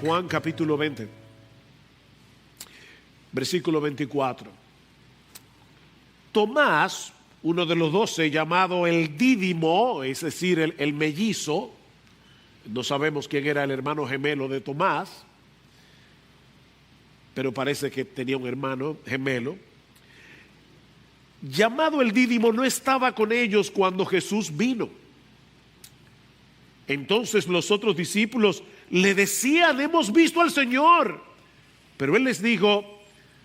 Juan capítulo 20, versículo 24. Tomás, uno de los 12, llamado el Dídimo, es decir, el mellizo, no sabemos quién era el hermano gemelo de Tomás, pero parece que tenía un hermano gemelo. Llamado el Dídimo, no estaba con ellos cuando Jesús vino. Entonces los otros discípulos le decían: hemos visto al Señor. Pero él les dijo: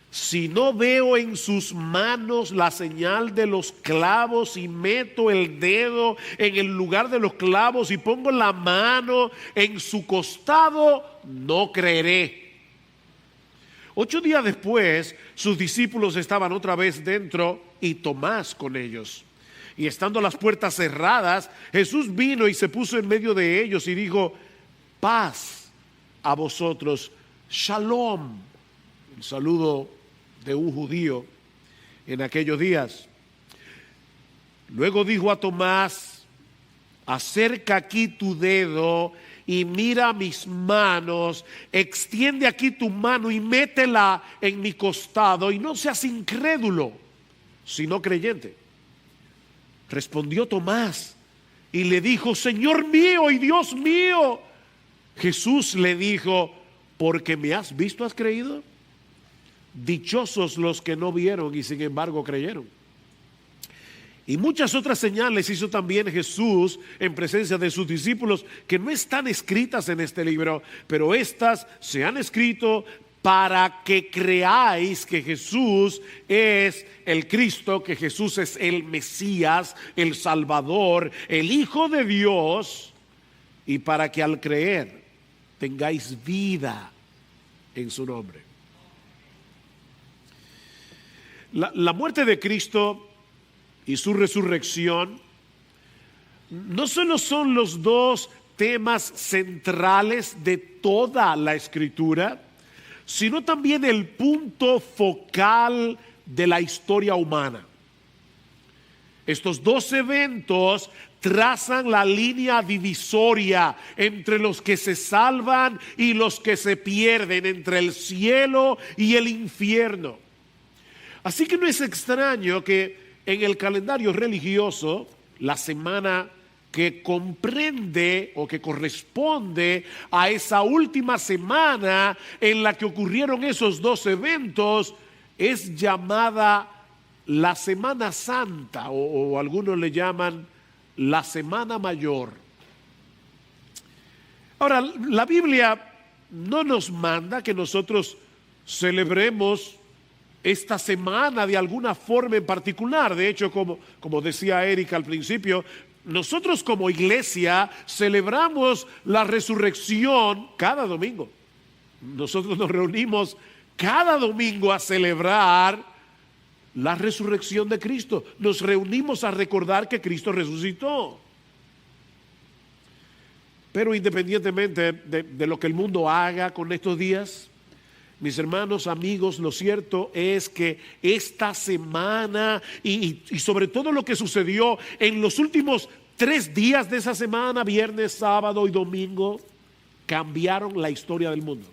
si no veo en sus manos la señal de los clavos y meto el dedo en el lugar de los clavos y pongo la mano en su costado, no creeré. 8 días después, sus discípulos estaban otra vez dentro y Tomás con ellos. Y estando las puertas cerradas, Jesús vino y se puso en medio de ellos y dijo: paz a vosotros, shalom. El saludo de un judío en aquellos días. Luego dijo a Tomás: acerca aquí tu dedo y mira mis manos, extiende aquí tu mano y métela en mi costado, y no seas incrédulo, sino creyente. Respondió Tomás y le dijo: Señor mío y Dios mío. Jesús le dijo: porque me has visto, has creído. Dichosos los que no vieron y sin embargo creyeron. Y muchas otras señales hizo también Jesús en presencia de sus discípulos, que no están escritas en este libro, pero estas se han escrito para que creáis que Jesús es el Cristo, que Jesús es el Mesías, el Salvador, el Hijo de Dios, y para que al creer tengáis vida en su nombre. La muerte de Cristo y su resurrección no solo son los dos temas centrales de toda la Escritura, sino también el punto focal de la historia humana. Estos dos eventos trazan la línea divisoria entre los que se salvan y los que se pierden, entre el cielo y el infierno. Así que no es extraño que en el calendario religioso, la semana que comprende o que corresponde a esa última semana en la que ocurrieron esos dos eventos, es llamada la Semana Santa, o algunos le llaman la Semana Mayor. Ahora, la Biblia no nos manda que nosotros celebremos esta semana de alguna forma en particular. De hecho, como decía Erika al principio, nosotros como iglesia celebramos la resurrección cada domingo. Nosotros nos reunimos cada domingo a celebrar la resurrección de Cristo. Nos reunimos a recordar que Cristo resucitó. Pero independientemente de lo que el mundo haga con estos días, mis hermanos, amigos, lo cierto es que esta semana y sobre todo lo que sucedió en los últimos 3 días de esa semana, viernes, sábado y domingo, cambiaron la historia del mundo.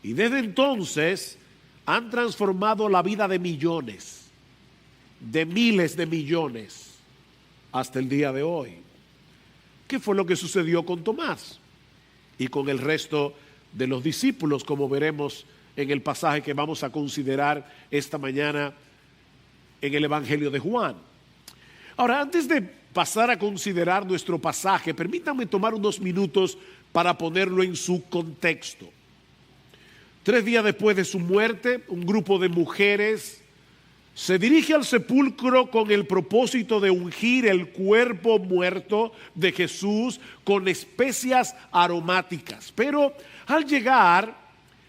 Y desde entonces han transformado la vida de millones, de miles de millones, hasta el día de hoy. ¿Qué fue lo que sucedió con Tomás y con el resto de los discípulos, como veremos en el pasaje que vamos a considerar esta mañana en el Evangelio de Juan? Ahora, antes de pasar a considerar nuestro pasaje, permítanme tomar unos minutos para ponerlo en su contexto. 3 días después de su muerte, un grupo de mujeres se dirige al sepulcro con el propósito de ungir el cuerpo muerto de Jesús con especias aromáticas. Pero al llegar,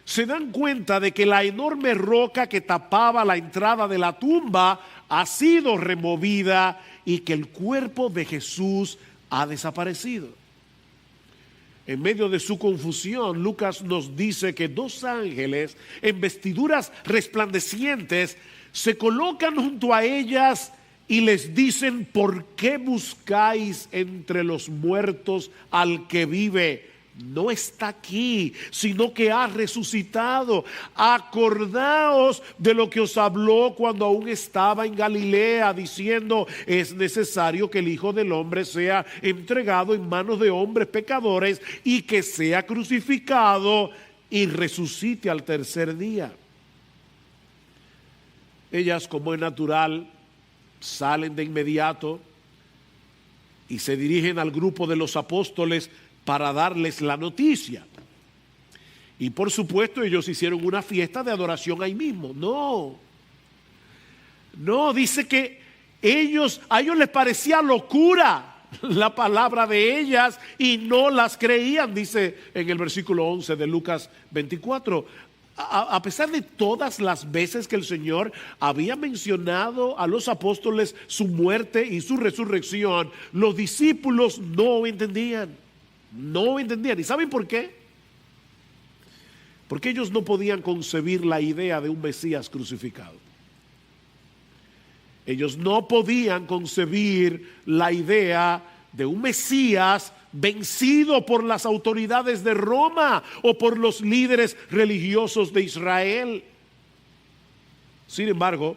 se dan cuenta de que la enorme roca que tapaba la entrada de la tumba ha sido removida y que el cuerpo de Jesús ha desaparecido. En medio de su confusión, Lucas nos dice que 2 ángeles en vestiduras resplandecientes se colocan junto a ellas y les dicen: ¿por qué buscáis entre los muertos al que vive? no está aquí, sino que ha resucitado. Acordaos de lo que os habló cuando aún estaba en Galilea, diciendo: es necesario que el Hijo del Hombre sea entregado en manos de hombres pecadores y que sea crucificado y resucite al tercer día. Ellas, como es natural, salen de inmediato y se dirigen al grupo de los apóstoles para darles la noticia. Y por supuesto ellos hicieron una fiesta de adoración ahí mismo. No, dice que a ellos les parecía locura la palabra de ellas y no las creían, dice en el versículo 11 de Lucas 24. A pesar de todas las veces que el Señor había mencionado a los apóstoles su muerte y su resurrección, los discípulos no entendían. ¿Y saben por qué? Porque ellos no podían concebir la idea de un Mesías crucificado. Ellos no podían concebir la idea de un Mesías vencido por las autoridades de Roma o por los líderes religiosos de Israel. Sin embargo,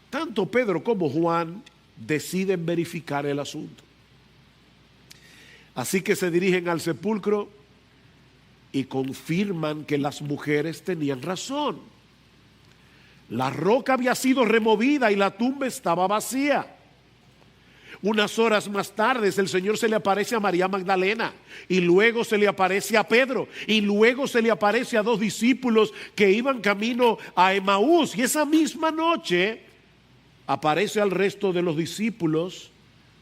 tanto Pedro como Juan deciden verificar el asunto. Así que se dirigen al sepulcro y confirman que las mujeres tenían razón. La roca había sido removida y la tumba estaba vacía. Unas horas más tarde el Señor se le aparece a María Magdalena y luego se le aparece a Pedro y luego se le aparece a dos discípulos que iban camino a Emaús, y esa misma noche aparece al resto de los discípulos,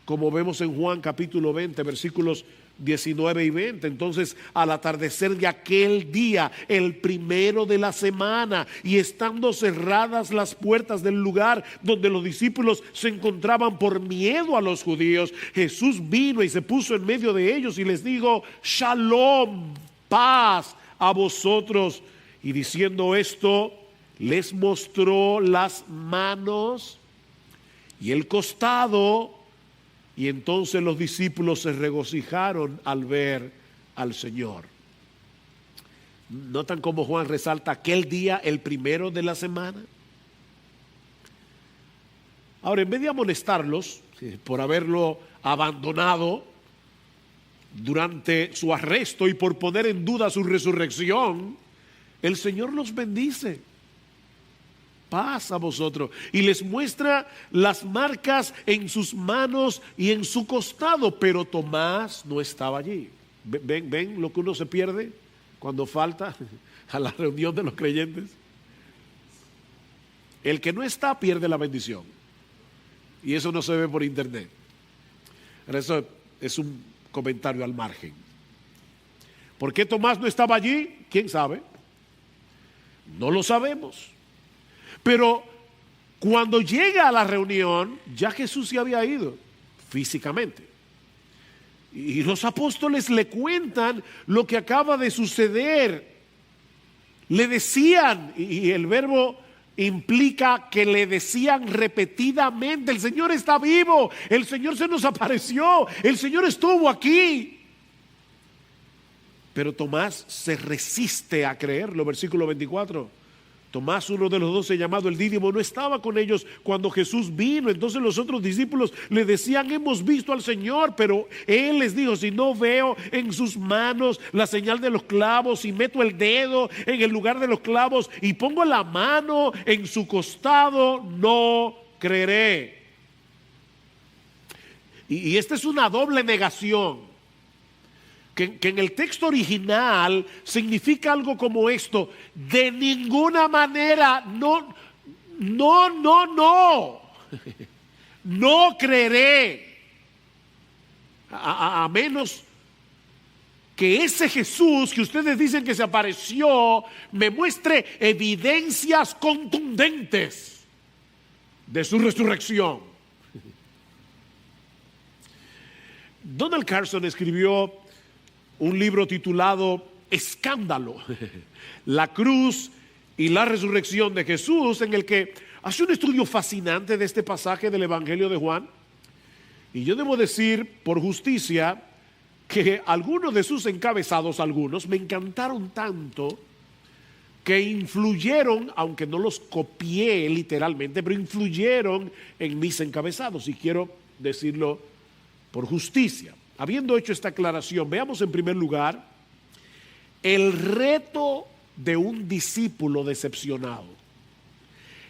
como vemos en Juan capítulo 20 versículos 19 y 20. Entonces, al atardecer de aquel día, el primero de la semana, y estando cerradas las puertas del lugar donde los discípulos se encontraban por miedo a los judíos, Jesús vino y se puso en medio de ellos y les dijo: Shalom, paz a vosotros. Y diciendo esto, les mostró las manos y el costado. Y entonces los discípulos se regocijaron al ver al Señor. ¿Notan cómo Juan resalta aquel día, el primero de la semana? Ahora, en vez de amonestarlos por haberlo abandonado durante su arresto y por poner en duda su resurrección, el Señor los bendice. Paz a vosotros. Y les muestra las marcas en sus manos y en su costado, pero Tomás no estaba allí. ¿Ven lo que uno se pierde cuando falta a la reunión de los creyentes? El que no está pierde la bendición. Y eso no se ve por internet. Pero eso es un comentario al margen. ¿Por qué Tomás no estaba allí? ¿Quién sabe? No lo sabemos. Pero cuando llega a la reunión, ya Jesús se había ido físicamente. Y los apóstoles le cuentan lo que acaba de suceder. Le decían, y el verbo implica que le decían repetidamente: el Señor está vivo, el Señor se nos apareció, el Señor estuvo aquí. Pero Tomás se resiste a creerlo, versículo 24. Tomás, uno de los 12, llamado el Dídimo, no estaba con ellos cuando Jesús vino. Entonces los otros discípulos le decían: hemos visto al Señor. Pero él les dijo: si no veo en sus manos la señal de los clavos, y meto el dedo en el lugar de los clavos y pongo la mano en su costado, no creeré. Y esta es una doble negación. Que en el texto original significa algo como esto: de ninguna manera, no creeré, a menos que ese Jesús que ustedes dicen que se apareció me muestre evidencias contundentes de su resurrección. Donald Carson escribió un libro titulado Escándalo, la cruz y la resurrección de Jesús, en el que hace un estudio fascinante de este pasaje del Evangelio de Juan. Y yo debo decir, por justicia, que algunos de sus encabezados, algunos, me encantaron tanto que influyeron, aunque no los copié literalmente, pero influyeron en mis encabezados, y quiero decirlo por justicia. Habiendo hecho esta aclaración, veamos en primer lugar el reto de un discípulo decepcionado.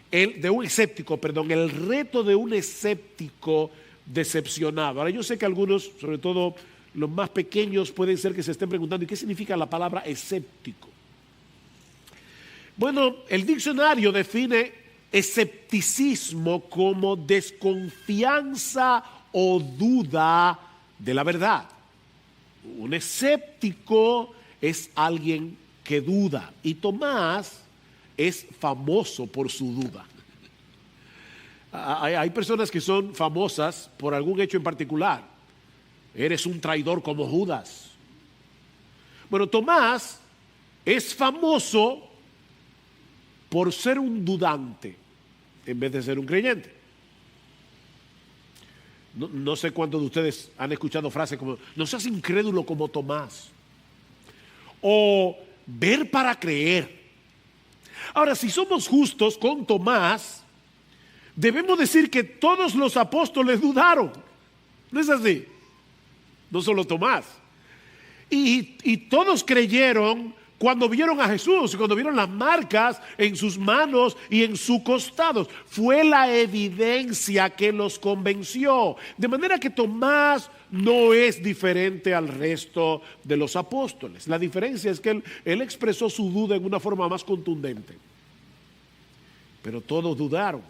De un escéptico, perdón, el reto de un escéptico decepcionado. Ahora, yo sé que algunos, sobre todo los más pequeños, pueden ser que se estén preguntando, ¿y qué significa la palabra escéptico? Bueno, el diccionario define escepticismo como desconfianza o duda de la verdad. Un escéptico es alguien que duda, y Tomás es famoso por su duda. Hay personas que son famosas por algún hecho en particular. Eres un traidor como Judas. Bueno, Tomás es famoso por ser un dudante en vez de ser un creyente. No sé cuántos de ustedes han escuchado frases como: no seas incrédulo como Tomás, o ver para creer. Ahora, si somos justos con Tomás, debemos decir que todos los apóstoles dudaron. ¿No es así? No solo Tomás. Y todos creyeron cuando vieron a Jesús, cuando vieron las marcas en sus manos y en su costado. Fue la evidencia que los convenció. De manera que Tomás no es diferente al resto de los apóstoles. La diferencia es que él expresó su duda en una forma más contundente. Pero todos dudaron.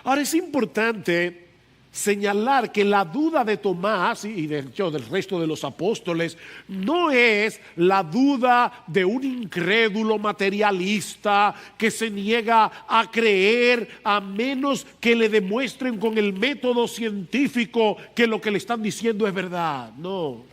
Ahora, es importante señalar que la duda de Tomás y de hecho del resto de los apóstoles no es la duda de un incrédulo materialista que se niega a creer a menos que le demuestren con el método científico que lo que le están diciendo es verdad. No.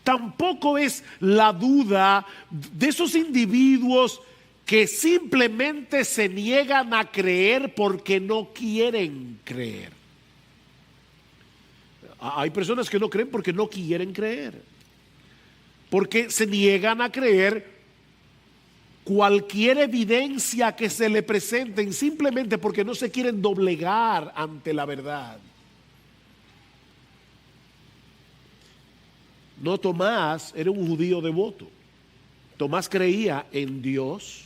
Tampoco es la duda de esos individuos que simplemente se niegan a creer porque no quieren creer. Hay personas que no creen porque no quieren creer, porque se niegan a creer cualquier evidencia que se le presenten, simplemente porque no se quieren doblegar ante la verdad. No, Tomás era un judío devoto. Tomás creía en Dios.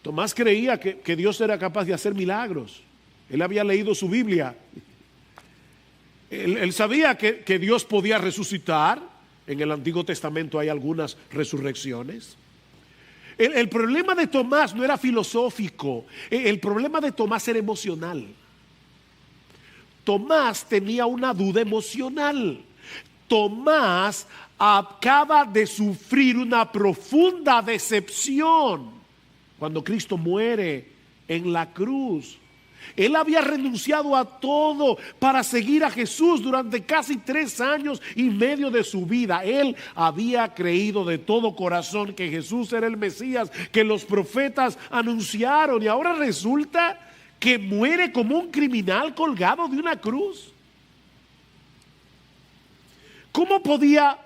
Tomás creía que Dios era capaz de hacer milagros. Él había leído su Biblia. Él sabía que Dios podía resucitar. En el Antiguo Testamento hay algunas resurrecciones. El problema de Tomás no era filosófico. El problema de Tomás era emocional. Tomás tenía una duda emocional. Tomás acaba de sufrir una profunda decepción cuando Cristo muere en la cruz. Él había renunciado a todo para seguir a Jesús durante casi 3 años y medio de su vida. Él había creído de todo corazón que Jesús era el Mesías, que los profetas anunciaron, y ahora resulta que muere como un criminal colgado de una cruz. ¿Cómo podía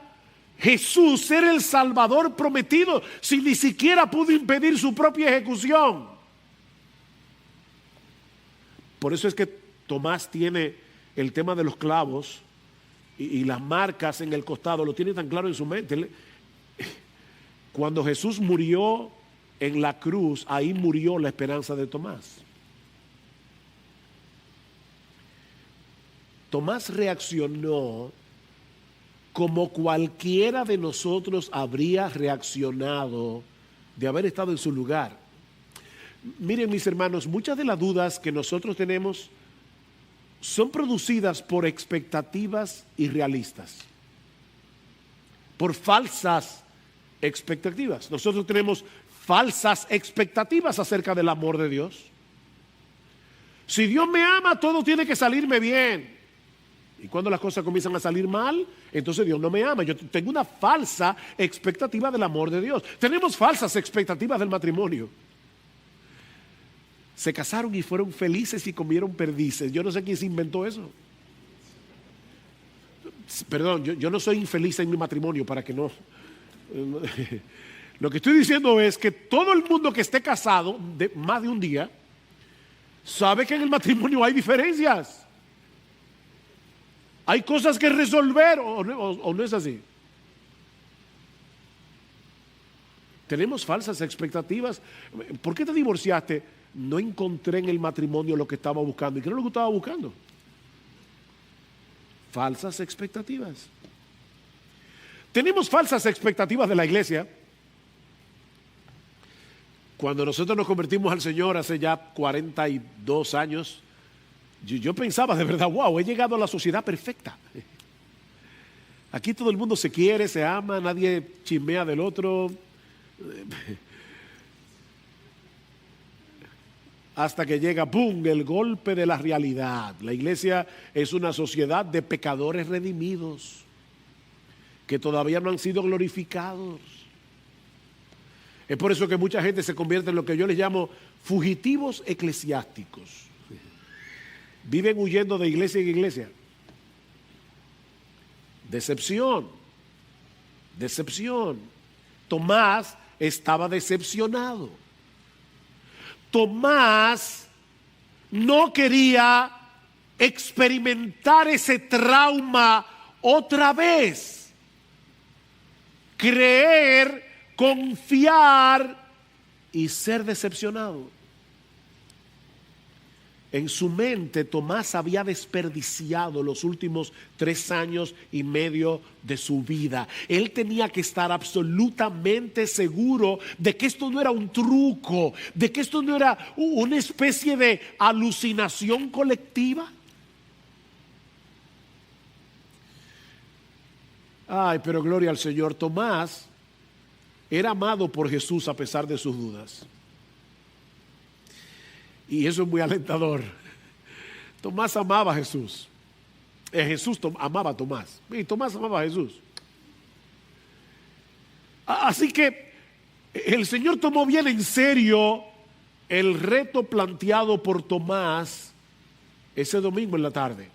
Jesús ser el Salvador prometido si ni siquiera pudo impedir su propia ejecución? Por eso es que Tomás tiene el tema de los clavos y las marcas en el costado, lo tiene tan claro en su mente. Cuando Jesús murió en la cruz, ahí murió la esperanza de Tomás. Tomás reaccionó como cualquiera de nosotros habría reaccionado de haber estado en su lugar. Miren, mis hermanos, muchas de las dudas que nosotros tenemos son producidas por expectativas irrealistas, por falsas expectativas. Nosotros tenemos falsas expectativas acerca del amor de Dios. Si Dios me ama, todo tiene que salirme bien. Y cuando las cosas comienzan a salir mal, entonces Dios no me ama. Yo tengo una falsa expectativa del amor de Dios. Tenemos falsas expectativas del matrimonio. Se casaron y fueron felices y comieron perdices. Yo no sé quién se inventó eso. Perdón, yo no soy infeliz en mi matrimonio, para que no... Lo que estoy diciendo es que todo el mundo que esté casado de más de un día sabe que en el matrimonio hay diferencias. Hay cosas que resolver, o no es así. Tenemos falsas expectativas. ¿Por qué te divorciaste? No encontré en el matrimonio lo que estaba buscando. ¿Y qué es lo que estaba buscando? Falsas expectativas. Tenemos falsas expectativas de la iglesia. Cuando nosotros nos convertimos al Señor hace ya 42 años, yo pensaba de verdad, wow, he llegado a la sociedad perfecta. Aquí todo el mundo se quiere, se ama, nadie chismea del otro. Hasta que llega, ¡pum!, el golpe de la realidad. La iglesia es una sociedad de pecadores redimidos que todavía no han sido glorificados. Es por eso que mucha gente se convierte en lo que yo les llamo fugitivos eclesiásticos. Viven huyendo de iglesia en iglesia. Decepción. Tomás estaba decepcionado. Tomás no quería experimentar ese trauma otra vez. Creer, confiar y ser decepcionado. En su mente, Tomás había desperdiciado los últimos 3 años y medio de su vida. Él tenía que estar absolutamente seguro de que esto no era un truco, de que esto no era una especie de alucinación colectiva. Ay, pero gloria al Señor. Tomás era amado por Jesús a pesar de sus dudas. Y eso es muy alentador. Tomás amaba a Jesús. Jesús amaba a Tomás. Y Tomás amaba a Jesús. Así que el Señor tomó bien en serio el reto planteado por Tomás ese domingo en la tarde.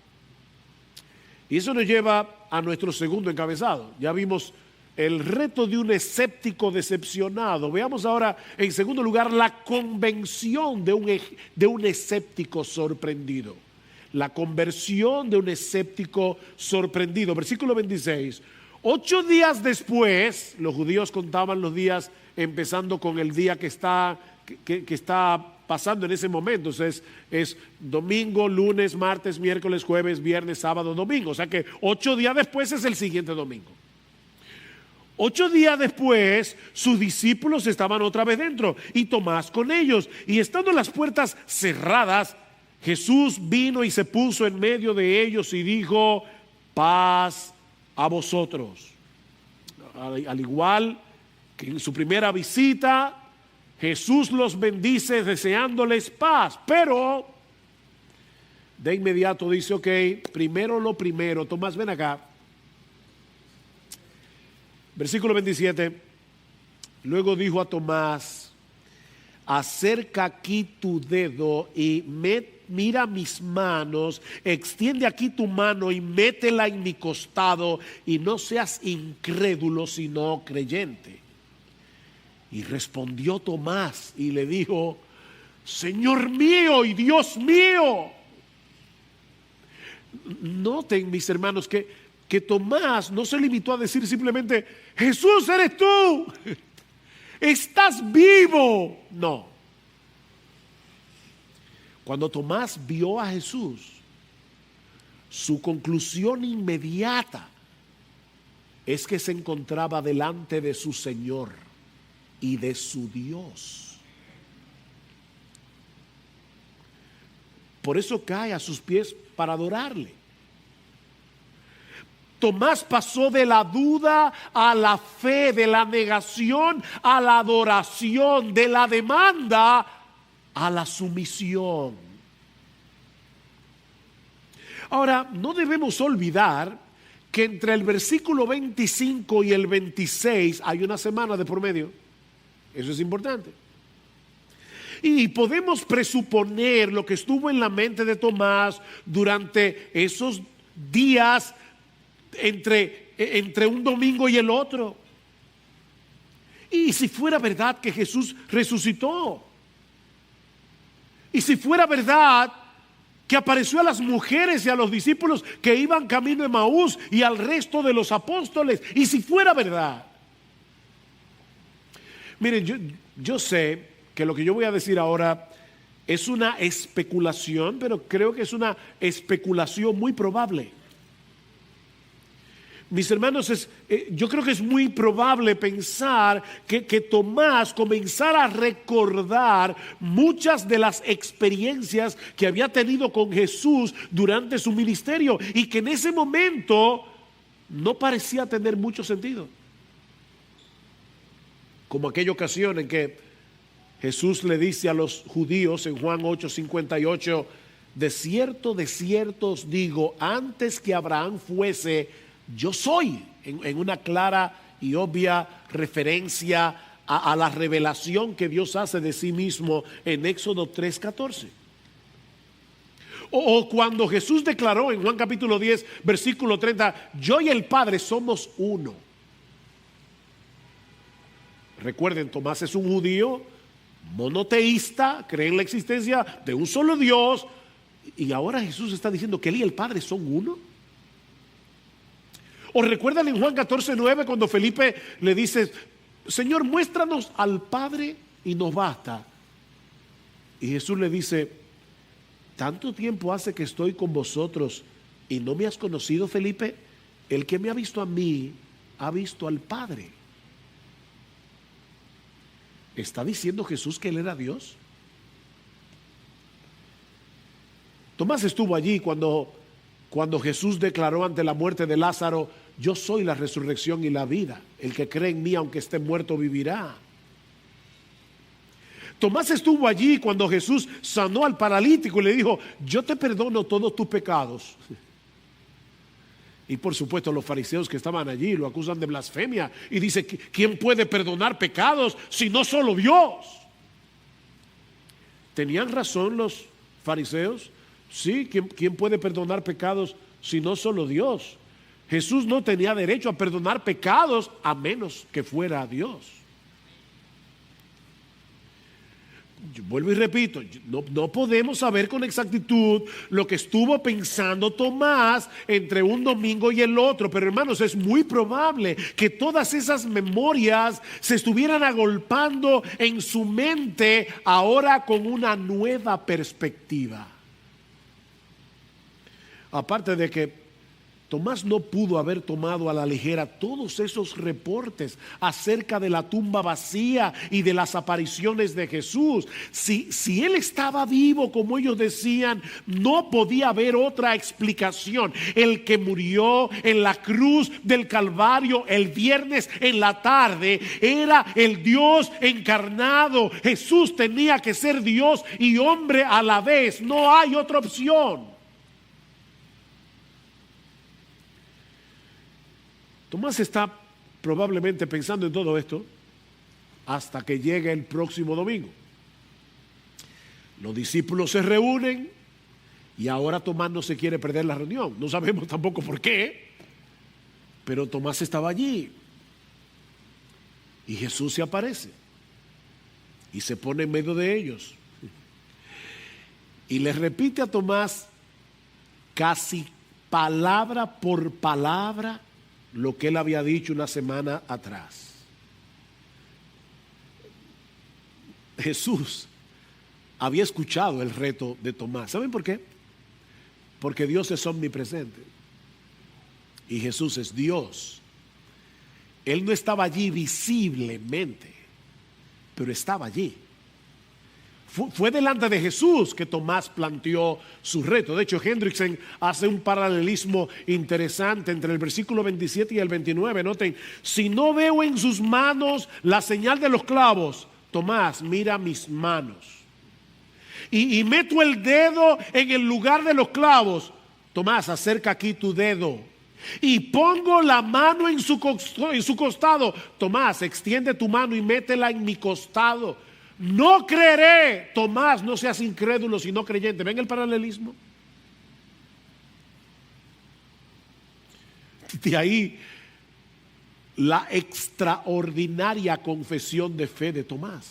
Y eso nos lleva a nuestro segundo encabezado. Ya vimos el reto de un escéptico decepcionado. Veamos ahora, en segundo lugar, la convención de un escéptico sorprendido. La conversión de un escéptico sorprendido. Versículo 26. 8 días después, los judíos contaban los días empezando con el día que está pasando en ese momento. Entonces es domingo, lunes, martes, miércoles, jueves, viernes, sábado, domingo. O sea que 8 días después es el siguiente domingo. 8 días después, sus discípulos estaban otra vez dentro y Tomás con ellos. Y estando las puertas cerradas, Jesús vino y se puso en medio de ellos y dijo: paz a vosotros. Al igual que en su primera visita, Jesús los bendice deseándoles paz. Pero de inmediato dice: ok, primero lo primero. Tomás, ven acá. Versículo 27, luego dijo a Tomás: acerca aquí tu dedo y mira mis manos, extiende aquí tu mano y métela en mi costado, y no seas incrédulo sino creyente. Y respondió Tomás y le dijo: Señor mío y Dios mío. Noten, mis hermanos, que Tomás no se limitó a decir simplemente: Jesús, eres tú, estás vivo. No. Cuando Tomás vio a Jesús, su conclusión inmediata es que se encontraba delante de su Señor y de su Dios. Por eso cae a sus pies para adorarle. Tomás pasó de la duda a la fe, de la negación a la adoración, de la demanda a la sumisión. Ahora, no debemos olvidar que entre el versículo 25 y el 26 hay una semana de por medio. Eso es importante. Y podemos presuponer lo que estuvo en la mente de Tomás durante esos días entre un domingo y el otro. Y si fuera verdad que Jesús resucitó, y si fuera verdad que apareció a las mujeres y a los discípulos que iban camino de Emaús y al resto de los apóstoles, y si fuera verdad. Miren, yo sé que lo que yo voy a decir ahora es una especulación, pero creo que es una especulación muy probable. Mis hermanos, yo creo que es muy probable pensar que Tomás comenzara a recordar muchas de las experiencias que había tenido con Jesús durante su ministerio y que en ese momento no parecía tener mucho sentido. Como aquella ocasión en que Jesús le dice a los judíos en Juan 8:58, de cierto os digo, antes que Abraham fuese, yo soy, en una clara y obvia referencia a la revelación que Dios hace de sí mismo en Éxodo 3:14. O cuando Jesús declaró en Juan capítulo 10, versículo 30, yo y el Padre somos uno. Recuerden, Tomás es un judío monoteísta, cree en la existencia de un solo Dios, y ahora Jesús está diciendo que él y el Padre son uno. ¿O recuerdan en Juan 14:9 cuando Felipe le dice, Señor, muéstranos al Padre y nos basta? Y Jesús le dice, tanto tiempo hace que estoy con vosotros y no me has conocido, Felipe. El que me ha visto a mí, ha visto al Padre. ¿Está diciendo Jesús que él era Dios? Tomás estuvo allí cuando Jesús declaró ante la muerte de Lázaro, yo soy la resurrección y la vida. El que cree en mí, aunque esté muerto, vivirá. Tomás estuvo allí cuando Jesús sanó al paralítico y le dijo, yo te perdono todos tus pecados. Y por supuesto los fariseos que estaban allí lo acusan de blasfemia y dice, ¿quién puede perdonar pecados si no solo Dios? ¿Tenían razón los fariseos? Sí, ¿quién puede perdonar pecados si no solo Dios? Jesús no tenía derecho a perdonar pecados a menos que fuera Dios. Yo vuelvo y repito, no podemos saber con exactitud lo que estuvo pensando Tomás entre un domingo y el otro, pero hermanos, es muy probable que todas esas memorias se estuvieran agolpando en su mente ahora con una nueva perspectiva. Aparte de que Tomás no pudo haber tomado a la ligera todos esos reportes acerca de la tumba vacía y de las apariciones de Jesús. Si él estaba vivo, como ellos decían, no podía haber otra explicación. El que murió en la cruz del Calvario el viernes en la tarde era el Dios encarnado. Jesús tenía que ser Dios y hombre a la vez. No hay otra opción. Tomás está probablemente pensando en todo esto hasta que llegue el próximo domingo. Los discípulos se reúnen y ahora Tomás no se quiere perder la reunión. No sabemos tampoco por qué, pero Tomás estaba allí y Jesús se aparece y se pone en medio de ellos y les repite a Tomás casi palabra por palabra lo que él había dicho una semana atrás. Jesús había escuchado el reto de Tomás. ¿Saben por qué? Porque Dios es omnipresente y Jesús es Dios. Él no estaba allí visiblemente, pero estaba allí. Fue delante de Jesús que Tomás planteó su reto. De hecho, Hendrickson hace un paralelismo interesante entre el versículo 27 y el 29. Noten, si no veo en sus manos la señal de los clavos, Tomás, mira mis manos. Y meto el dedo en el lugar de los clavos, Tomás, acerca aquí tu dedo. Y pongo la mano en su costado, Tomás, extiende tu mano y métela en mi costado. No creeré, Tomás, no seas incrédulo sino creyente. ¿Ven el paralelismo? De ahí la extraordinaria confesión de fe de Tomás.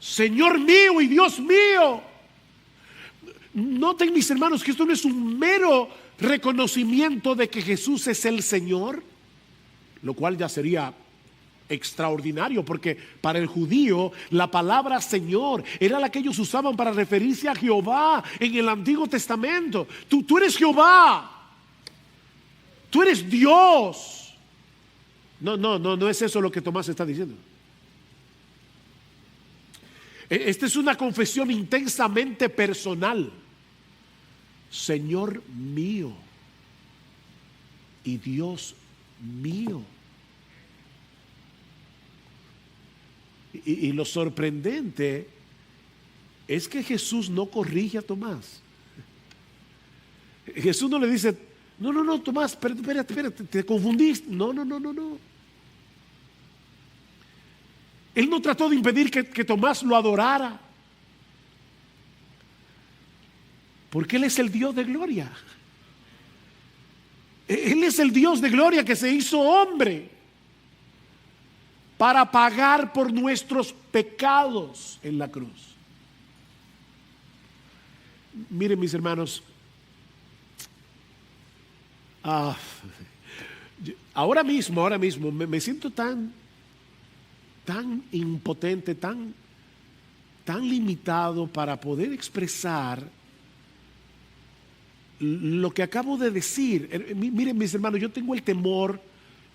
Señor mío y Dios mío. Noten, mis hermanos, que esto no es un mero reconocimiento de que Jesús es el Señor, lo cual ya sería extraordinario, porque para el judío la palabra Señor era la que ellos usaban para referirse a Jehová en el Antiguo Testamento. Tú eres Jehová, tú eres Dios. No es eso lo que Tomás está diciendo. Esta es una confesión intensamente personal. Señor mío y Dios mío. Y lo sorprendente es que Jesús no corrige a Tomás. Jesús no le dice, no, Tomás, espérate, te confundiste. No. Él no trató de impedir que Tomás lo adorara, porque Él es el Dios de gloria. Él es el Dios de gloria que se hizo hombre para pagar por nuestros pecados en la cruz. Miren, mis hermanos, ahora mismo me siento tan impotente, tan limitado para poder expresar lo que acabo de decir. Miren, mis hermanos, yo tengo el temor,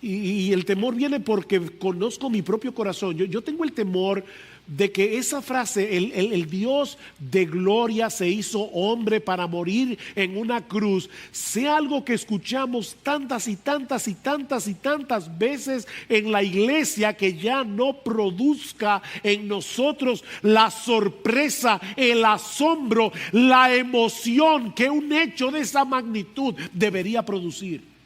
y el temor viene porque conozco mi propio corazón. Yo tengo el temor de que esa frase, el Dios de gloria se hizo hombre para morir en una cruz, sea algo que escuchamos tantas veces en la iglesia, que ya no produzca en nosotros la sorpresa, el asombro, la emoción que un hecho de esa magnitud debería producir.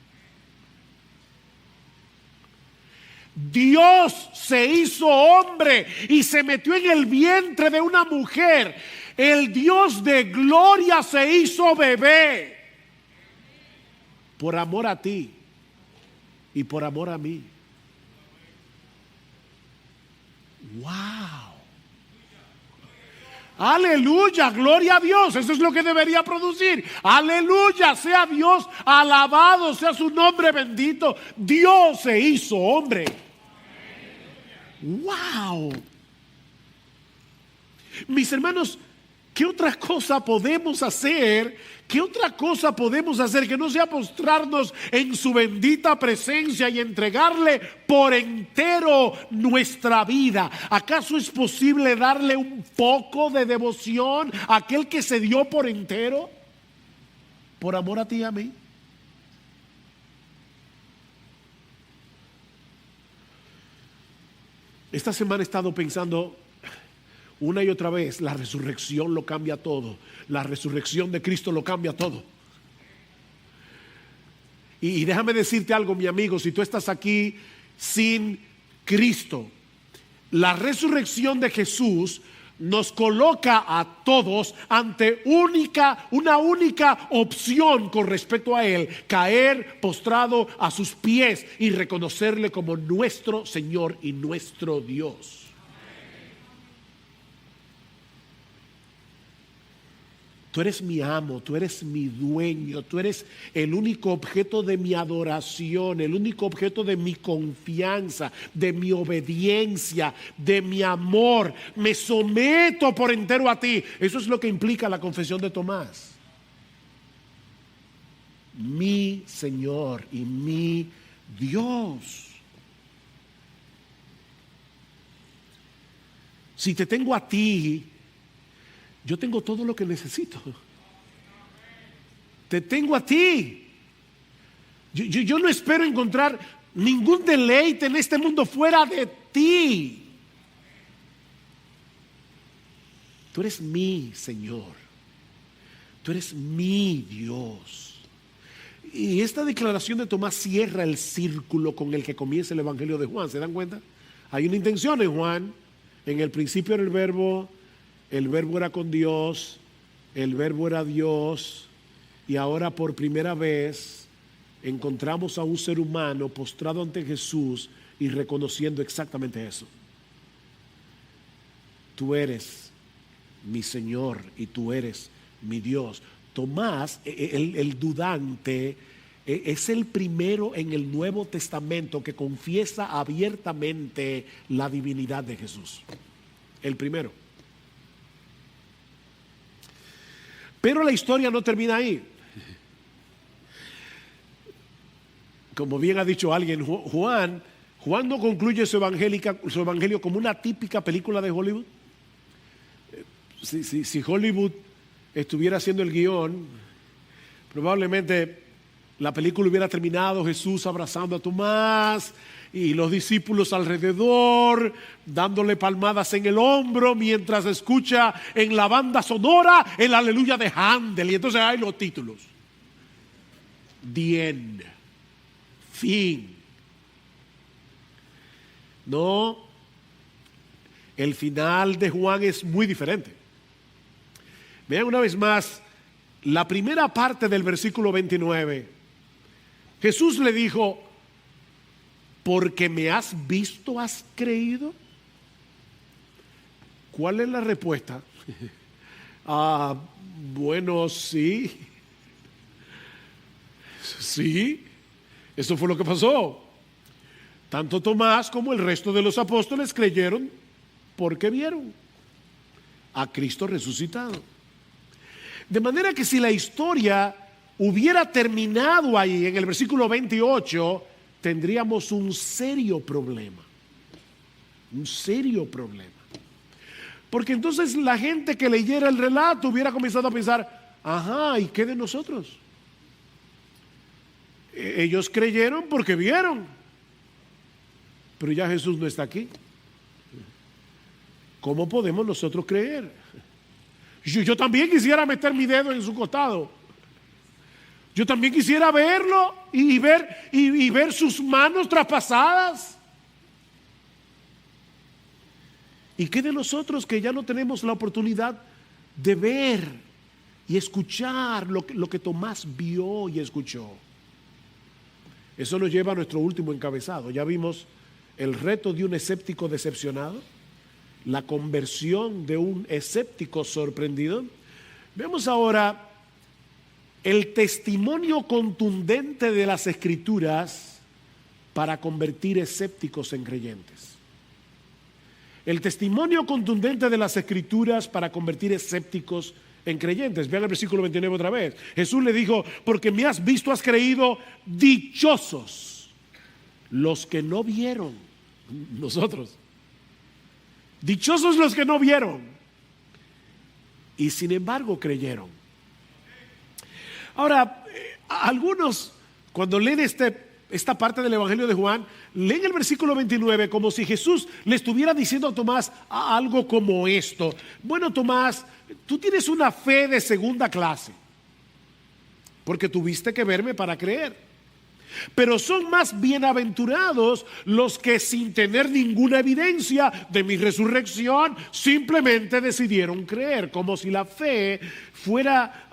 Dios se hizo hombre y se metió en el vientre de una mujer. El Dios de gloria se hizo bebé por amor a ti y por amor a mí. ¡Wow! Aleluya, gloria a Dios. Eso es lo que debería producir. Aleluya, sea Dios alabado, sea su nombre bendito. Dios se hizo hombre. Wow. Mis hermanos, ¿qué otra cosa podemos hacer? ¿Qué otra cosa podemos hacer que no sea postrarnos en su bendita presencia y entregarle por entero nuestra vida? ¿Acaso es posible darle un poco de devoción a aquel que se dio por entero? Por amor a ti y a mí. Esta semana he estado pensando una y otra vez, la resurrección lo cambia todo. La resurrección de Cristo lo cambia todo. Y déjame decirte algo, mi amigo, si tú estás aquí sin Cristo, la resurrección de Jesús nos coloca a todos ante una única opción con respecto a Él: caer postrado a sus pies y reconocerle como nuestro Señor y nuestro Dios. Tú eres mi amo, tú eres mi dueño, tú eres el único objeto de mi adoración, el único objeto de mi confianza, de mi obediencia, de mi amor. Me someto por entero a ti. Eso es lo que implica la confesión de Tomás. Mi Señor y mi Dios. Si te tengo a ti, yo tengo todo lo que necesito. Te tengo a ti. Yo no espero encontrar ningún deleite en este mundo fuera de ti. Tú eres mi Señor. Tú eres mi Dios. Y esta declaración de Tomás cierra el círculo con el que comienza el Evangelio de Juan. ¿Se dan cuenta? Hay una intención en Juan. En el principio era el verbo era con Dios, el verbo era Dios, y ahora por primera vez encontramos a un ser humano postrado ante Jesús y reconociendo exactamente eso. Tú eres mi Señor y tú eres mi Dios. Tomás, el dudante, es el primero en el Nuevo Testamento que confiesa abiertamente la divinidad de Jesús. El primero. Pero la historia no termina ahí. Como bien ha dicho alguien, Juan no concluye su evangelio como una típica película de Hollywood. Si Hollywood estuviera haciendo el guión, probablemente la película hubiera terminado Jesús abrazando a Tomás y los discípulos alrededor, dándole palmadas en el hombro mientras escucha en la banda sonora el aleluya de Handel. Y entonces hay los títulos. The end. Fin. No, el final de Juan es muy diferente. Vean una vez más la primera parte del versículo 29. Jesús le dijo: ¿porque me has visto, has creído? ¿Cuál es la respuesta? Bueno, sí. Sí, eso fue lo que pasó. Tanto Tomás como el resto de los apóstoles creyeron porque vieron a Cristo resucitado. De manera que si la historia hubiera terminado ahí en el versículo 28, tendríamos un serio problema. Un serio problema. Porque entonces la gente que leyera el relato hubiera comenzado a pensar: ajá, ¿y qué de nosotros? Ellos creyeron porque vieron. Pero ya Jesús no está aquí. ¿Cómo podemos nosotros creer? Yo también quisiera meter mi dedo en su costado. Yo también quisiera verlo y ver sus manos traspasadas. ¿Y qué de nosotros que ya no tenemos la oportunidad de ver y escuchar lo que Tomás vio y escuchó? Eso nos lleva a nuestro último encabezado. Ya vimos el reto de un escéptico decepcionado, la conversión de un escéptico sorprendido. Veamos ahora el testimonio contundente de las Escrituras para convertir escépticos en creyentes. El testimonio contundente de las Escrituras para convertir escépticos en creyentes. Vean el versículo 29 otra vez. Jesús le dijo: porque me has visto, has creído. Dichosos los que no vieron. Nosotros. Dichosos los que no vieron y sin embargo creyeron. Ahora, algunos cuando leen esta parte del Evangelio de Juan, leen el versículo 29 como si Jesús le estuviera diciendo a Tomás algo como esto: bueno, Tomás, tú tienes una fe de segunda clase porque tuviste que verme para creer. Pero son más bienaventurados los que, sin tener ninguna evidencia de mi resurrección, simplemente decidieron creer, como si la fe fuera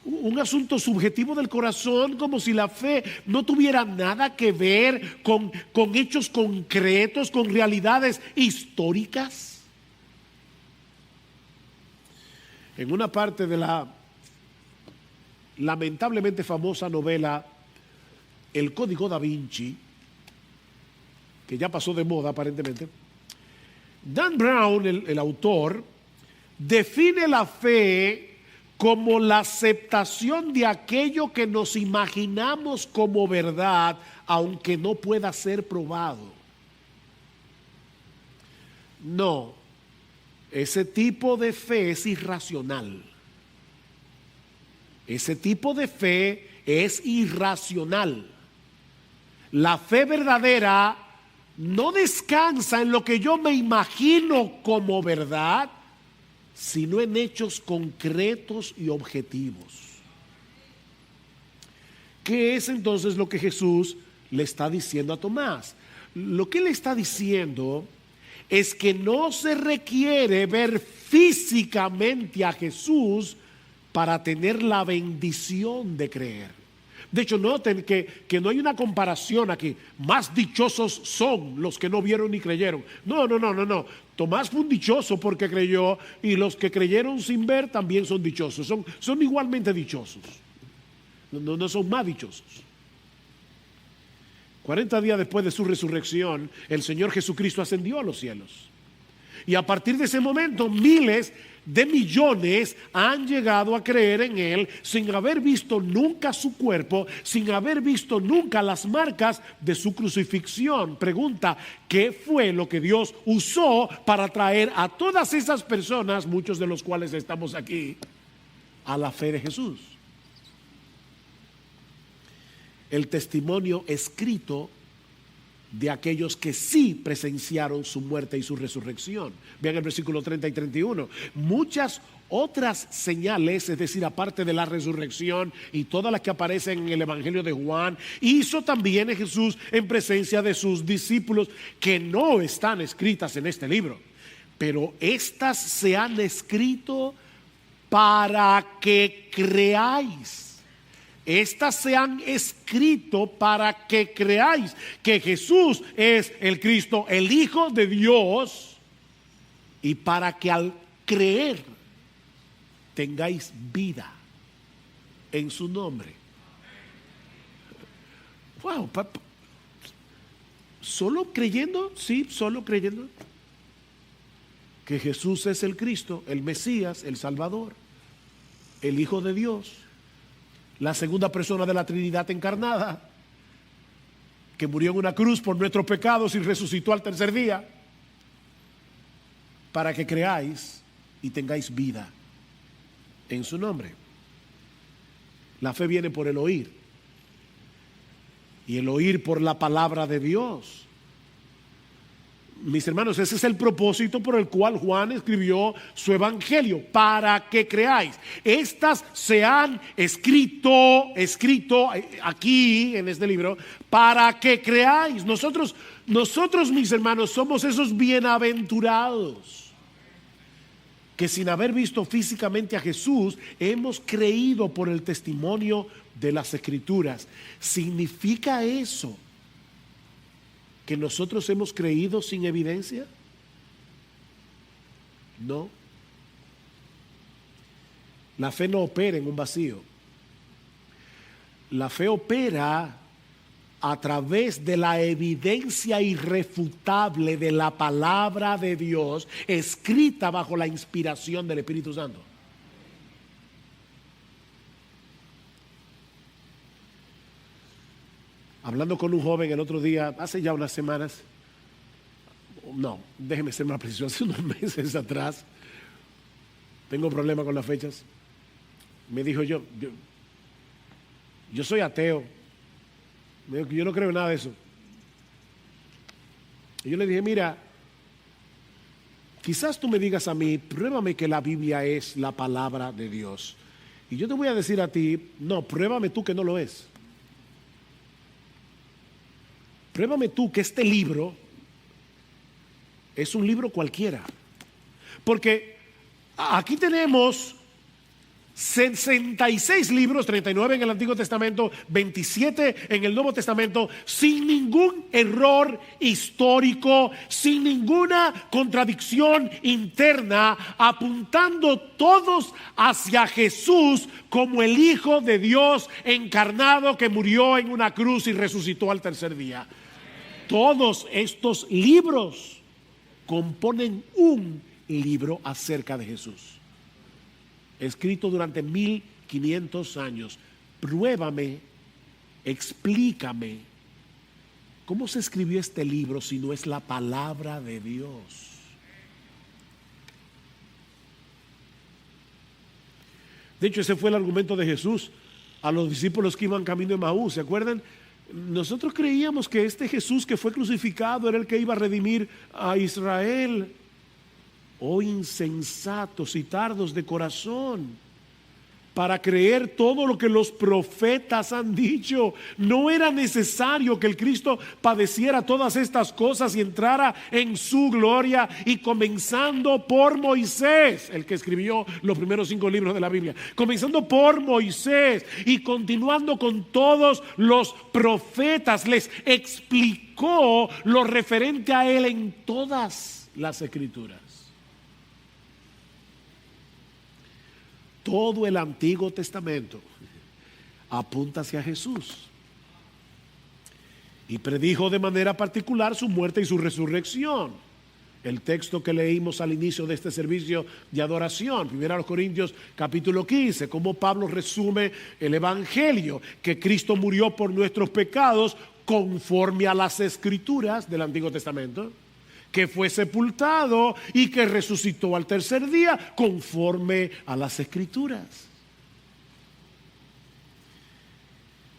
un asunto subjetivo del corazón, como si la fe no tuviera nada que ver con hechos concretos, con realidades históricas. En una parte de la lamentablemente famosa novela El Código Da Vinci, que ya pasó de moda aparentemente, Dan Brown, el autor, define la fe como la aceptación de aquello que nos imaginamos como verdad, aunque no pueda ser probado. No, ese tipo de fe es irracional. Ese tipo de fe es irracional. La fe verdadera no descansa en lo que yo me imagino como verdad, sino en hechos concretos y objetivos. ¿Qué es entonces lo que Jesús le está diciendo a Tomás? Lo que le está diciendo es que no se requiere ver físicamente a Jesús para tener la bendición de creer. De hecho, noten que no hay una comparación aquí. Más dichosos son los que no vieron ni creyeron. No. Tomás fue un dichoso porque creyó, y los que creyeron sin ver también son dichosos. Son igualmente dichosos. No son más dichosos. 40 días después de su resurrección, el Señor Jesucristo ascendió a los cielos. Y a partir de ese momento, miles de millones han llegado a creer en Él sin haber visto nunca su cuerpo, sin haber visto nunca las marcas de su crucifixión. Pregunta, ¿qué fue lo que Dios usó para traer a todas esas personas, muchos de los cuales estamos aquí, a la fe de Jesús? El testimonio escrito de aquellos que sí presenciaron su muerte y su resurrección. Vean el versículo 30 y 31. Muchas otras señales, es decir, aparte de la resurrección y todas las que aparecen en el Evangelio de Juan, hizo también Jesús en presencia de sus discípulos, que no están escritas en este libro, pero estas se han escrito para que creáis. Estas se han escrito para que creáis que Jesús es el Cristo, el Hijo de Dios, y para que al creer tengáis vida en su nombre. Wow, ¿solo creyendo? Sí, solo creyendo que Jesús es el Cristo, el Mesías, el Salvador, el Hijo de Dios, la segunda persona de la Trinidad encarnada, que murió en una cruz por nuestros pecados y resucitó al tercer día, para que creáis y tengáis vida en su nombre. La fe viene por el oír, y el oír por la palabra de Dios. Mis hermanos, ese es el propósito por el cual Juan escribió su evangelio, para que creáis. Estas se han escrito aquí en este libro, para que creáis. Nosotros, mis hermanos, somos esos bienaventurados que sin haber visto físicamente a Jesús, hemos creído por el testimonio de las Escrituras. ¿Significa eso que nosotros hemos creído sin evidencia? No. La fe no opera en un vacío. La fe opera a través de la evidencia irrefutable de la palabra de Dios, escrita bajo la inspiración del Espíritu Santo. Hablando con un joven el otro día, hace ya unas semanas, no, déjeme ser más preciso, hace unos meses atrás, tengo problema con las fechas, me dijo yo soy ateo, me dijo que yo no creo en nada de eso. Y yo le dije, mira, quizás tú me digas a mí, pruébame que la Biblia es la palabra de Dios. Y yo te voy a decir a ti, no, pruébame tú que no lo es. Pruébame tú que este libro es un libro cualquiera. Porque aquí tenemos 66 libros, 39 en el Antiguo Testamento, 27 en el Nuevo Testamento, sin ningún error histórico, sin ninguna contradicción interna, apuntando todos hacia Jesús como el Hijo de Dios encarnado que murió en una cruz y resucitó al tercer día. Todos estos libros componen un libro acerca de Jesús, escrito durante 1500 años. Pruébame, explícame, ¿cómo se escribió este libro si no es la palabra de Dios? De hecho, ese fue el argumento de Jesús a los discípulos que iban camino de Emaús, ¿se acuerdan? Nosotros creíamos que este Jesús que fue crucificado era el que iba a redimir a Israel. Oh insensatos y tardos de corazón, para creer todo lo que los profetas han dicho. No era necesario que el Cristo padeciera todas estas cosas y entrara en su gloria, y comenzando por Moisés, el que escribió los primeros 5 libros de la Biblia, comenzando por Moisés y continuando con todos los profetas, les explicó lo referente a él en todas las escrituras. Todo el Antiguo Testamento apunta hacia Jesús y predijo de manera particular su muerte y su resurrección. El texto que leímos al inicio de este servicio de adoración, 1 Corintios capítulo 15, como Pablo resume el Evangelio, que Cristo murió por nuestros pecados conforme a las Escrituras del Antiguo Testamento, que fue sepultado y que resucitó al tercer día conforme a las Escrituras.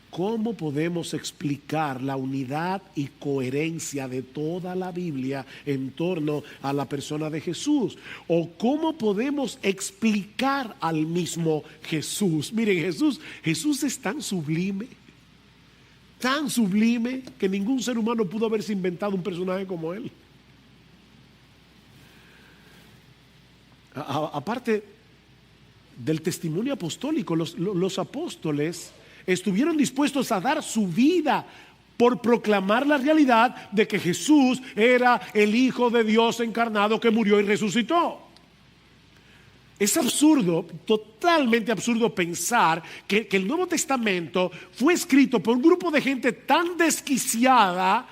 ¿Cómo podemos explicar la unidad y coherencia de toda la Biblia en torno a la persona de Jesús? ¿O cómo podemos explicar al mismo Jesús? Miren, Jesús es tan sublime que ningún ser humano pudo haberse inventado un personaje como él. Aparte del testimonio apostólico, los apóstoles estuvieron dispuestos a dar su vida por proclamar la realidad de que Jesús era el Hijo de Dios encarnado que murió y resucitó. Es absurdo, totalmente absurdo pensar que el Nuevo Testamento fue escrito por un grupo de gente tan desquiciada,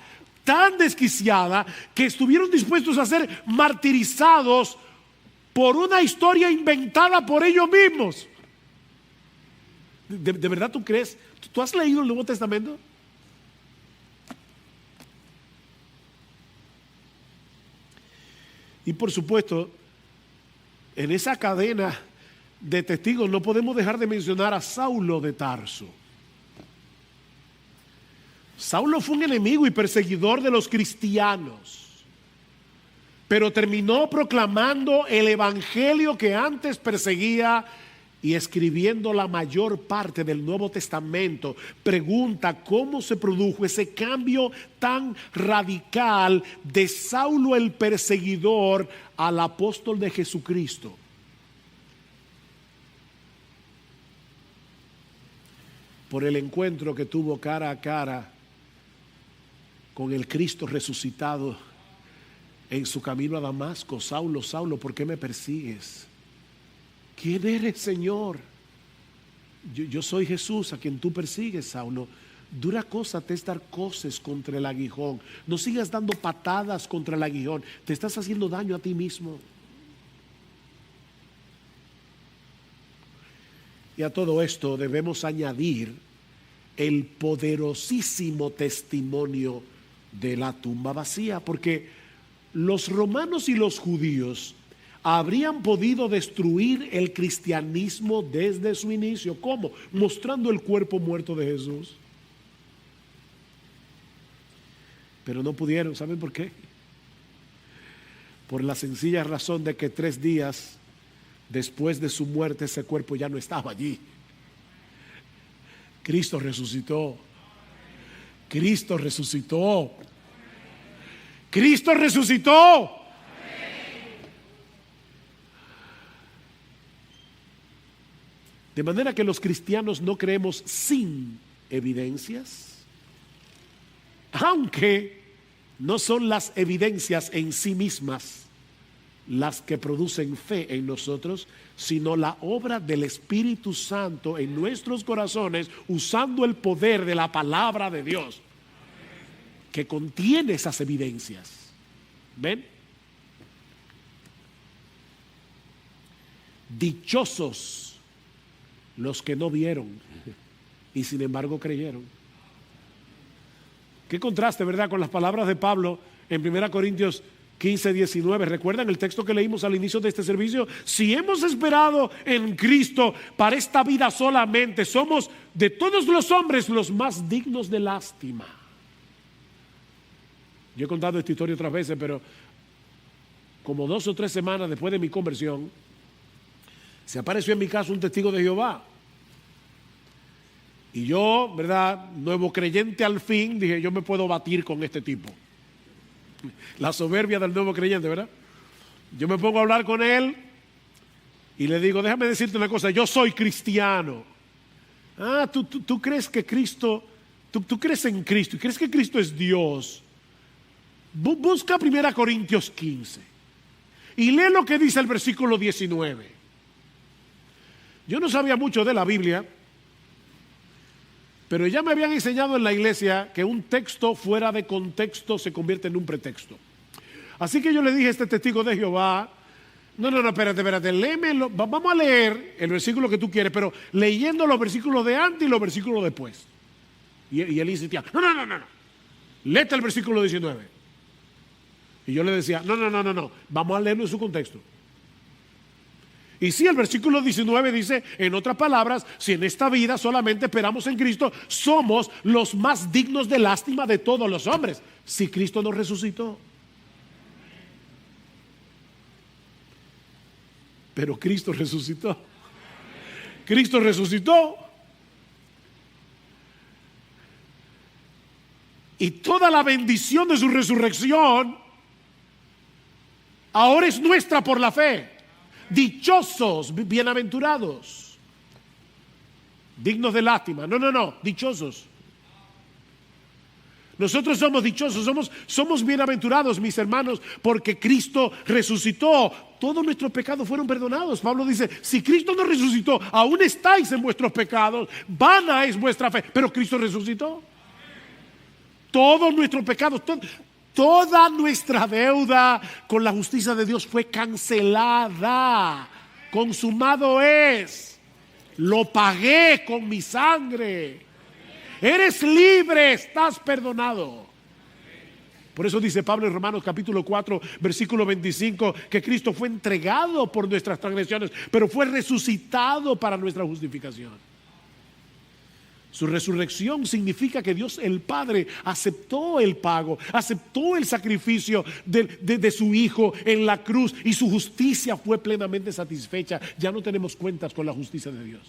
que estuvieron dispuestos a ser martirizados por una historia inventada por ellos mismos. ¿De verdad tú crees? ¿Tú has leído el Nuevo Testamento? Y por supuesto, en esa cadena de testigos no podemos dejar de mencionar a Saulo de Tarso. Saulo fue un enemigo y perseguidor de los cristianos, pero terminó proclamando el evangelio que antes perseguía y escribiendo la mayor parte del Nuevo Testamento. Pregunta cómo se produjo ese cambio tan radical de Saulo el perseguidor al apóstol de Jesucristo. Por el encuentro que tuvo cara a cara con el Cristo resucitado en su camino a Damasco. Saulo, Saulo, ¿por qué me persigues? ¿Quién eres, Señor? Yo soy Jesús a quien tú persigues, Saulo. Dura cosa te es dar coces contra el aguijón. No sigas dando patadas contra el aguijón. Te estás haciendo daño a ti mismo. Y a todo esto debemos añadir el poderosísimo testimonio de la tumba vacía, porque los romanos y los judíos habrían podido destruir el cristianismo desde su inicio. ¿Cómo? Mostrando el cuerpo muerto de Jesús. Pero no pudieron. ¿Saben por qué? Por la sencilla razón de que 3 días después de su muerte ese cuerpo ya no estaba allí. Cristo resucitó. Cristo resucitó. Cristo resucitó. De manera que los cristianos no creemos sin evidencias, aunque no son las evidencias en sí mismas las que producen fe en nosotros, sino la obra del Espíritu Santo en nuestros corazones, usando el poder de la palabra de Dios que contiene esas evidencias. ¿Ven? Dichosos los que no vieron y sin embargo creyeron. Qué contraste, ¿verdad?, con las palabras de Pablo en 1 Corintios 15, 19. ¿Recuerdan el texto que leímos al inicio de este servicio? Si hemos esperado en Cristo para esta vida solamente, somos de todos los hombres los más dignos de lástima. Yo he contado esta historia otras veces, pero como 2 o 3 semanas después de mi conversión, se apareció en mi casa un testigo de Jehová. Y yo, ¿verdad? Nuevo creyente al fin, dije, yo me puedo batir con este tipo. La soberbia del nuevo creyente, ¿verdad? Yo me pongo a hablar con él y le digo, déjame decirte una cosa, yo soy cristiano. Ah, tú crees que Cristo, tú crees en Cristo y crees que Cristo es Dios. Busca 1 Corintios 15 y lee lo que dice el versículo 19. Yo no sabía mucho de la Biblia, pero ya me habían enseñado en la iglesia que un texto fuera de contexto se convierte en un pretexto. Así que yo le dije a este testigo de Jehová, no, espérate, léemelo, vamos a leer el versículo que tú quieres, pero leyendo los versículos de antes y los versículos después. Y él insistía, no, léete el versículo 19. Y yo le decía, no, vamos a leerlo en su contexto. Y sí, el versículo 19 dice, en otras palabras, si en esta vida solamente esperamos en Cristo, somos los más dignos de lástima de todos los hombres. Si Cristo nos resucitó. Pero Cristo resucitó. Cristo resucitó. Y toda la bendición de su resurrección ahora es nuestra por la fe. Dichosos, bienaventurados. Dignos de lástima. No, dichosos. Nosotros somos dichosos, somos bienaventurados, mis hermanos, porque Cristo resucitó. Todos nuestros pecados fueron perdonados. Pablo dice, si Cristo no resucitó, aún estáis en vuestros pecados, vana es vuestra fe, pero Cristo resucitó. Todos nuestros pecados, toda nuestra deuda con la justicia de Dios fue cancelada. Consumado es. Lo pagué con mi sangre. Eres libre, estás perdonado. Por eso dice Pablo en Romanos capítulo 4, versículo 25, que Cristo fue entregado por nuestras transgresiones, pero fue resucitado para nuestra justificación. Su resurrección significa que Dios el Padre aceptó el pago, aceptó el sacrificio de su Hijo en la cruz y su justicia fue plenamente satisfecha. Ya no tenemos cuentas con la justicia de Dios.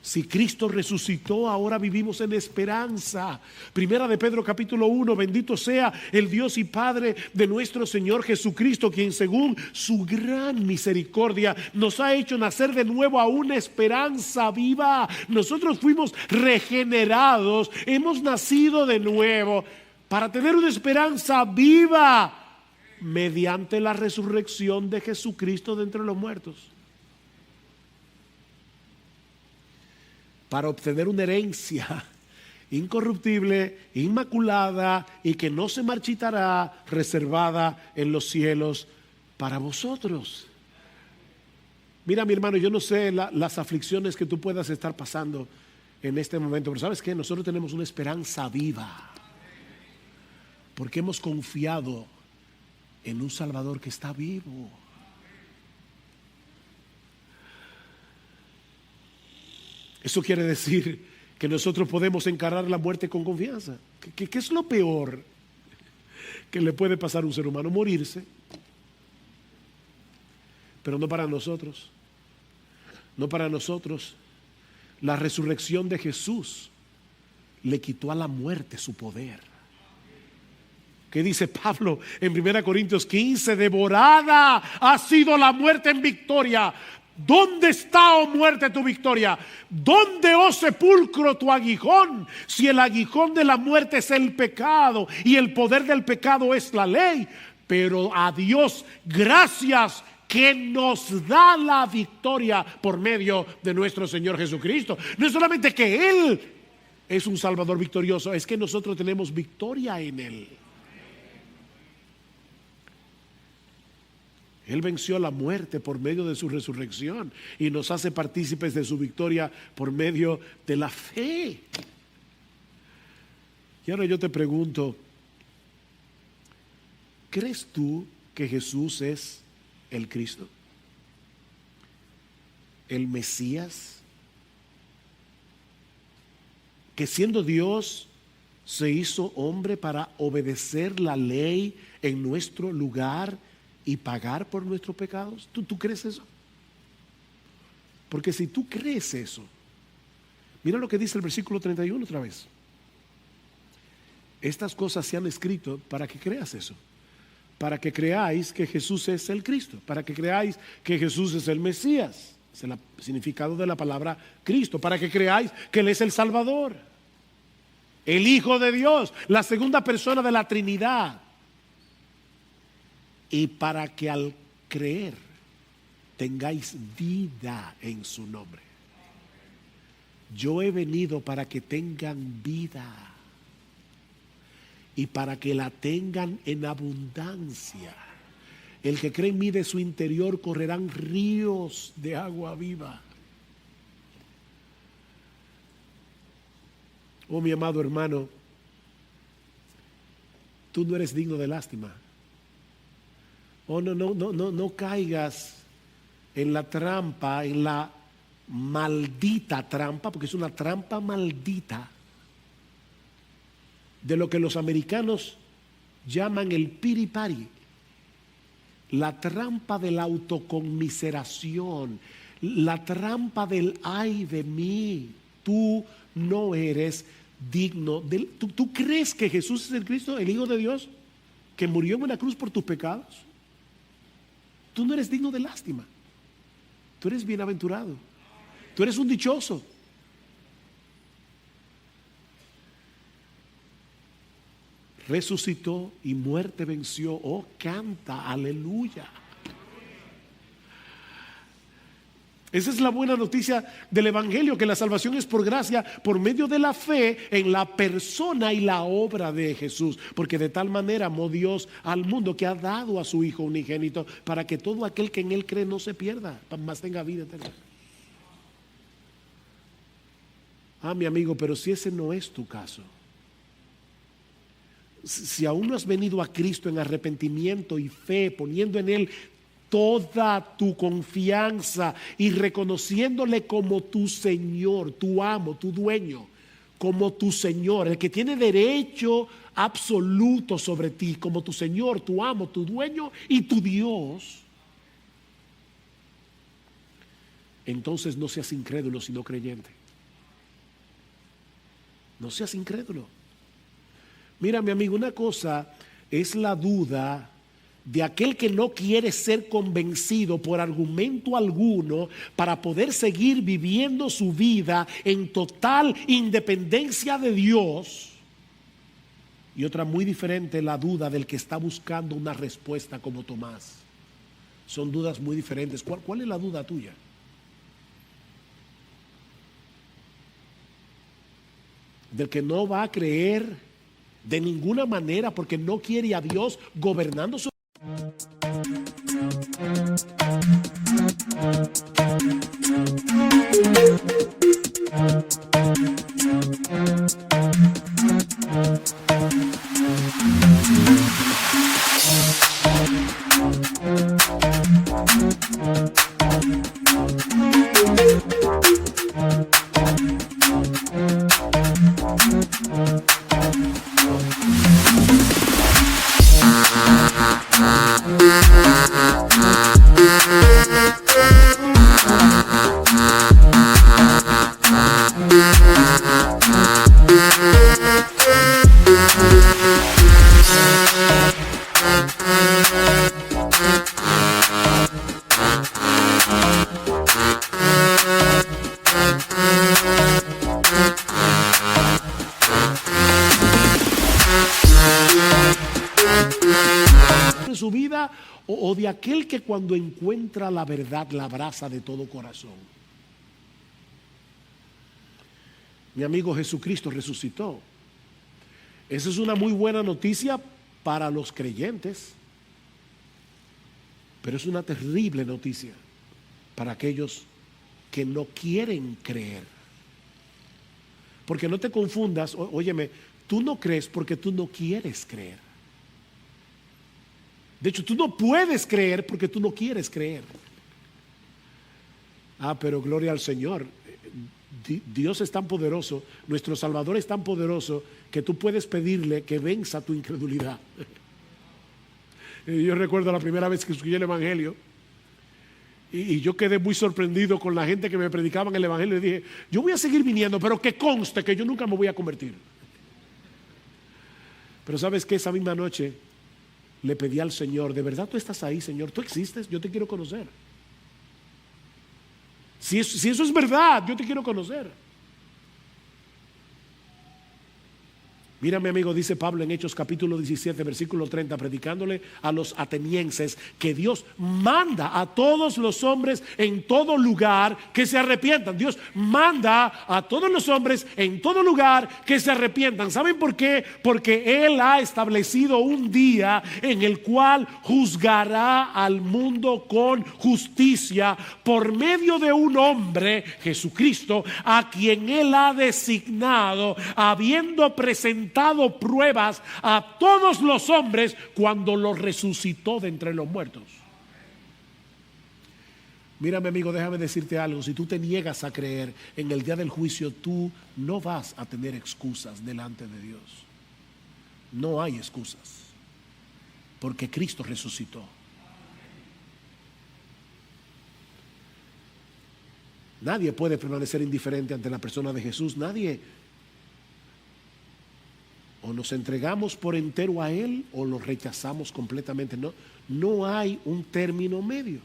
Si Cristo resucitó, ahora vivimos en esperanza. Primera de Pedro capítulo 1, bendito sea el Dios y Padre de nuestro Señor Jesucristo, quien según su gran misericordia nos ha hecho nacer de nuevo a una esperanza viva. Nosotros fuimos regenerados, hemos nacido de nuevo para tener una esperanza viva mediante la resurrección de Jesucristo de entre los muertos. Para obtener una herencia incorruptible, inmaculada y que no se marchitará, reservada en los cielos para vosotros. Mira, mi hermano, yo no sé las aflicciones que tú puedas estar pasando en este momento, pero ¿sabes qué? Nosotros tenemos una esperanza viva porque hemos confiado en un Salvador que está vivo. Eso quiere decir que nosotros podemos encarar la muerte con confianza. ¿Qué es lo peor que le puede pasar a un ser humano? Morirse. Pero no para nosotros. No para nosotros. La resurrección de Jesús le quitó a la muerte su poder. ¿Qué dice Pablo en 1 Corintios 15? Devorada ha sido la muerte en victoria. ¿Dónde está, oh muerte, tu victoria? ¿Dónde, oh sepulcro, tu aguijón? Si el aguijón de la muerte es el pecado y el poder del pecado es la ley. Pero a Dios gracias que nos da la victoria por medio de nuestro Señor Jesucristo. No es solamente que Él es un Salvador victorioso, es que nosotros tenemos victoria en Él. Él venció la muerte por medio de su resurrección y nos hace partícipes de su victoria por medio de la fe. Y ahora yo te pregunto, ¿crees tú que Jesús es el Cristo? ¿El Mesías? Que siendo Dios se hizo hombre para obedecer la ley en nuestro lugar y pagar por nuestros pecados. ¿Tú crees eso? Porque si tú crees eso, Mira lo que dice el versículo 31 otra vez. Estas cosas se han escrito para que creas eso, para que creáis que Jesús es el Cristo, para que creáis que Jesús es el Mesías, es el significado de la palabra Cristo, para que creáis que Él es el Salvador, el Hijo de Dios, la segunda persona de la Trinidad, y para que al creer tengáis vida en su nombre. Yo he venido para que tengan vida y para que la tengan en abundancia. El que cree en mí, de su interior correrán ríos de agua viva. Oh, mi amado hermano, tú no eres digno de lástima. Oh, no caigas en la trampa, en la maldita trampa, porque es una trampa maldita, de lo que los americanos llaman el pity party, la trampa de la autoconmiseración, la trampa del ay de mí. Tú no eres digno de... ¿Tú crees que Jesús es el Cristo, el Hijo de Dios, que murió en una cruz por tus pecados? Tú no eres digno de lástima. Tú eres bienaventurado. Tú eres un dichoso. Resucitó y muerte venció. Oh, canta, aleluya. Esa es la buena noticia del Evangelio, que la salvación es por gracia, por medio de la fe en la persona y la obra de Jesús. Porque de tal manera amó Dios al mundo, que ha dado a su Hijo unigénito, para que todo aquel que en Él cree no se pierda, mas tenga vida eterna. Ah, mi amigo, pero si ese no es tu caso, si aún no has venido a Cristo en arrepentimiento y fe, poniendo en Él toda tu confianza y reconociéndole como tu Señor, tu amo, tu dueño, como tu Señor, el que tiene derecho absoluto sobre ti, como tu Señor, tu amo, tu dueño y tu Dios, entonces no seas incrédulo, sino creyente. No seas incrédulo. Mira, mi amigo, una cosa es la duda de aquel que no quiere ser convencido por argumento alguno para poder seguir viviendo su vida en total independencia de Dios. Y otra muy diferente, la duda del que está buscando una respuesta como Tomás. Son dudas muy diferentes. ¿Cuál es la duda tuya? Del que no va a creer de ninguna manera porque no quiere a Dios gobernando su... su vida, o de aquel que cuando encuentra la verdad la abraza de todo corazón. Mi amigo, Jesucristo resucitó. Esa es una muy buena noticia para los creyentes, pero es una terrible noticia para aquellos que no quieren creer. Porque no te confundas, óyeme, tú no crees porque tú no quieres creer. De hecho, tú no puedes creer porque tú no quieres creer. Ah, pero gloria al Señor. Dios es tan poderoso, nuestro Salvador es tan poderoso, que tú puedes pedirle que venza tu incredulidad. Yo recuerdo la primera vez que escuché el Evangelio Y yo quedé muy sorprendido con la gente que me predicaban el evangelio. Y dije, yo voy a seguir viniendo, pero que conste que yo nunca me voy a convertir. Pero ¿sabes qué? Esa misma noche le pedí al Señor, ¿de verdad tú estás ahí, Señor? ¿Tú existes? Yo te quiero conocer. Si eso es verdad, yo te quiero conocer. Mira, mi amigo, dice Pablo en Hechos capítulo 17, versículo 30, predicándole a los atenienses, que Dios manda a todos los hombres en todo lugar que se arrepientan. Dios manda a todos los hombres en todo lugar que se arrepientan. ¿Saben por qué? Porque Él ha establecido un día en el cual juzgará al mundo con justicia por medio de un hombre, Jesucristo, a quien Él ha designado, habiendo presentado pruebas a todos los hombres cuando los resucitó de entre los muertos. Mira, mi amigo, déjame decirte algo. Si tú te niegas a creer, en el día del juicio tú no vas a tener excusas delante de Dios. No hay excusas, porque Cristo resucitó. Nadie puede permanecer indiferente ante la persona de Jesús. Nadie. O nos entregamos por entero a Él o lo rechazamos completamente. No hay un término medio.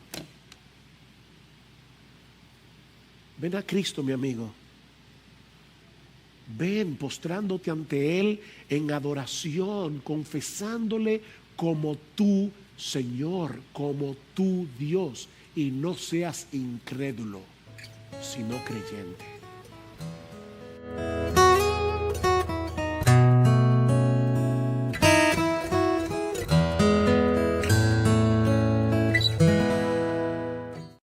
Ven a Cristo, mi amigo. Ven postrándote ante Él en adoración, confesándole como tu Señor, como tu Dios. Y no seas incrédulo, sino creyente.